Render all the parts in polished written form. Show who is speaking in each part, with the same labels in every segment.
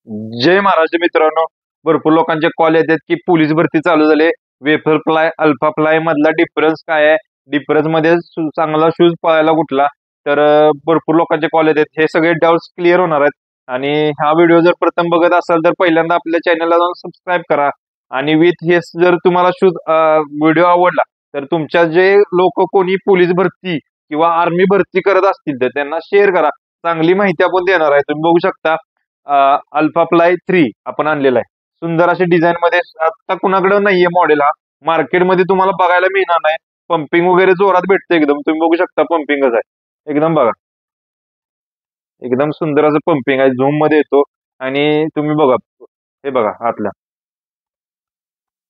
Speaker 1: जय महाराष्ट्र मित्रांनो. भरपूर लोकांचे कॉल येतात की पोलीस भरती चालू झाली. वेफर फ्लाय अल्फा फ्लाय मधला डिफरन्स काय आहे, डिफरन्स मध्ये चांगला शूज पळायला कुठला. तर भरपूर लोकांचे कॉल येतात. हे सगळे डाऊट्स क्लिअर होणार आहेत. आणि हा व्हिडिओ जर प्रथम बघत असाल तर पहिल्यांदा आपल्या चॅनलला जाऊन सबस्क्राईब करा. आणि विथ हे जर तुम्हाला शूज व्हिडिओ आवडला तर तुमच्या जे लोक कोणी पोलीस भरती किंवा आर्मी भरती करत असतील तर त्यांना शेअर करा. चांगली माहिती आपण देणार आहे. तुम्ही बघू शकता अल्फा फ्लाय 3 आपण आणलेला आहे. सुंदर असे डिझाईन मध्ये. आता कुणाकडे नाहीये मॉडेल हा. मार्केटमध्ये तुम्हाला बघायला मिळणार नाही. पंपिंग वगैरे जोरात भेटते एकदम. तुम्ही बघू शकता पंपिंगच आहे एकदम. बघा एकदम सुंदर असं पंपिंग आहे. झूम मध्ये येतो. आणि तुम्ही बघा, हे बघा आतला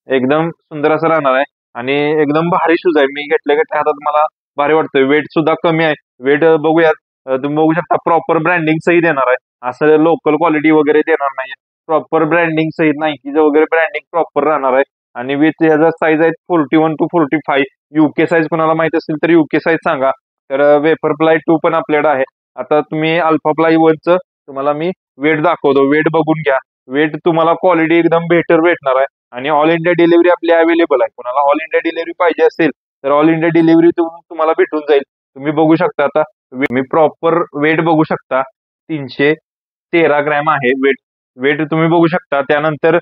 Speaker 1: एकदम सुंदर असं राहणार आहे. आणि एकदम भारी शूज आहे. मी घेतल्या हातात मला भारी वाटतोय. वेट सुद्धा कमी आहे. वेट बघूयात. तुम्ही बघू शकता प्रॉपर ब्रँडिंग सहित देणार आहे. असं लोकल क्वालिटी वगैरे देणार नाही. प्रॉपर ब्रँडिंग सहित नाईकीचं वगैरे ब्रँडिंग प्रॉपर राहणार आहे. आणि विथ याचा साईज आहे 41 to 45. युके साईज कोणाला माहित असेल तर युके साईज सांगा. तर वेफर फ्लाय 2 पण आपल्याकडे आहे. आता तुम्ही अल्फा फ्लाय 1चं तुम्हाला मी वेट दाखवतो. वेट बघून घ्या. वेट तुम्हाला क्वालिटी एकदम बेटर भेटणार आहे. आणि ऑल इंडिया डिलिव्हरी आपली अवेलेबल आहे. कोणाला ऑल इंडिया डिलिव्हरी पाहिजे असेल तर ऑल इंडिया डिलिव्हरी तुम्हाला भेटून जाईल. तुम्ही बघू शकता. आता मी प्रॉपर वेट बघू शकता. 313 ग्रॅम आहे वेट. वेट तुम्ही बघू शकता. त्यानंतर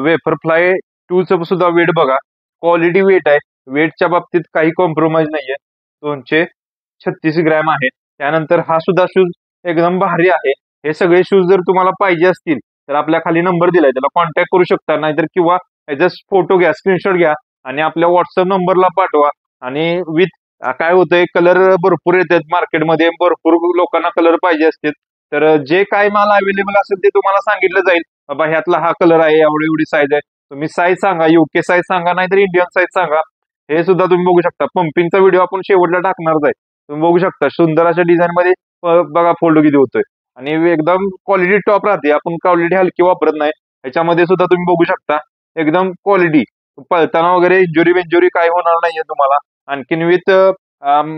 Speaker 1: वेफर फ्लाय 2चं सुद्धा वेट बघा. क्वालिटी वेट आहे. वेटच्या बाबतीत काही कॉम्प्रोमाइज नाहीये. 236 ग्रॅम आहे. त्यानंतर हा सुद्धा शूज एकदम भारी आहे. हे सगळे शूज जर तुम्हाला पाहिजे असतील तर आपल्या खाली नंबर दिलाय, त्याला कॉन्टॅक्ट करू शकता. नाहीतर किंवा याचा फोटो घ्या, स्क्रीनशॉट घ्या आणि आपल्या व्हॉट्सअप नंबरला पाठवा. आणि विथ काय होतंय, कलर भरपूर येतात मार्केटमध्ये. भरपूर लोकांना कलर पाहिजे असतात. तर जे काय माल अवेलेबल असेल ते तुम्हाला सांगितलं जाईल. बाबा ह्यातला हा कलर आहे, एवढी एवढी साईज आहे. तुम्ही साईज सांगा, युके साईज सांगा नाहीतर इंडियन साईज सांगा. हे सुद्धा तुम्ही बघू शकता. पंपिंगचा व्हिडिओ आपण शेवटला टाकणारच आहे. तुम्ही बघू शकता सुंदर अशा डिझाईन मध्ये बघा फोल्ड किती होतोय. आणि एकदम क्वालिटी टॉप राहते. आपण क्वालिटी हलकी वापरत नाही. ह्याच्यामध्ये सुद्धा तुम्ही बघू शकता एकदम क्वालिटी. पळताना वगैरे इंजुरी बेंजुरी काय होणार नाहीये तुम्हाला. आणखीन विथ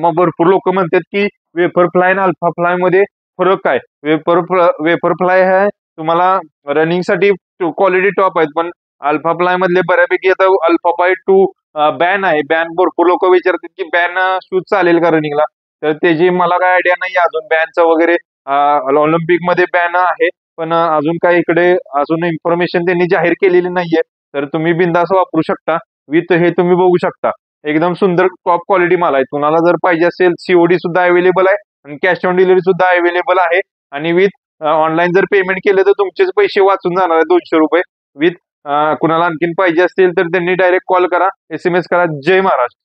Speaker 1: मग भरपूर लोक म्हणतात की वेफर फ्लाय आणि अल्फा फ्लाय मध्ये फरक काय. वेफर फ्लाय आहे तुम्हाला रनिंग साठी क्वालिटी टॉप आहेत. पण अल्फा फ्लाय मधले बऱ्यापैकी आता अल्फा फ्लाय 2 बॅन आहे. बॅन भरपूर लोक विचारतात की बॅन शूज चालेल का रनिंगला. तर त्याची मला काय आयडिया नाही अजून बॅनचं वगैरे. ऑलिम्पिक मध्ये बॅन आहे. पण अजून काय इकडे अजून इन्फॉर्मेशन त्यांनी जाहीर केलेली नाहीये. तर तुम्ही बिंदास वापरू शकता. विथ हे तुम्ही बघू शकता एकदम सुंदर टॉप क्वालिटी माल आहे. तुम्हाला जर पाहिजे असेल सीओडी सुद्धा अवेलेबल आहे. आणि कॅश ऑन डिलिव्हरी सुद्धा अवेलेबल आहे. आणि विथ ऑनलाईन जर पेमेंट केलं तर तुमचेच पैसे वाचून जाणार आहे 200 रुपये. विथ कुणाला आणखीन पाहिजे असतील तर त्यांनी डायरेक्ट कॉल करा, SMS करा. जय महाराष्ट्र.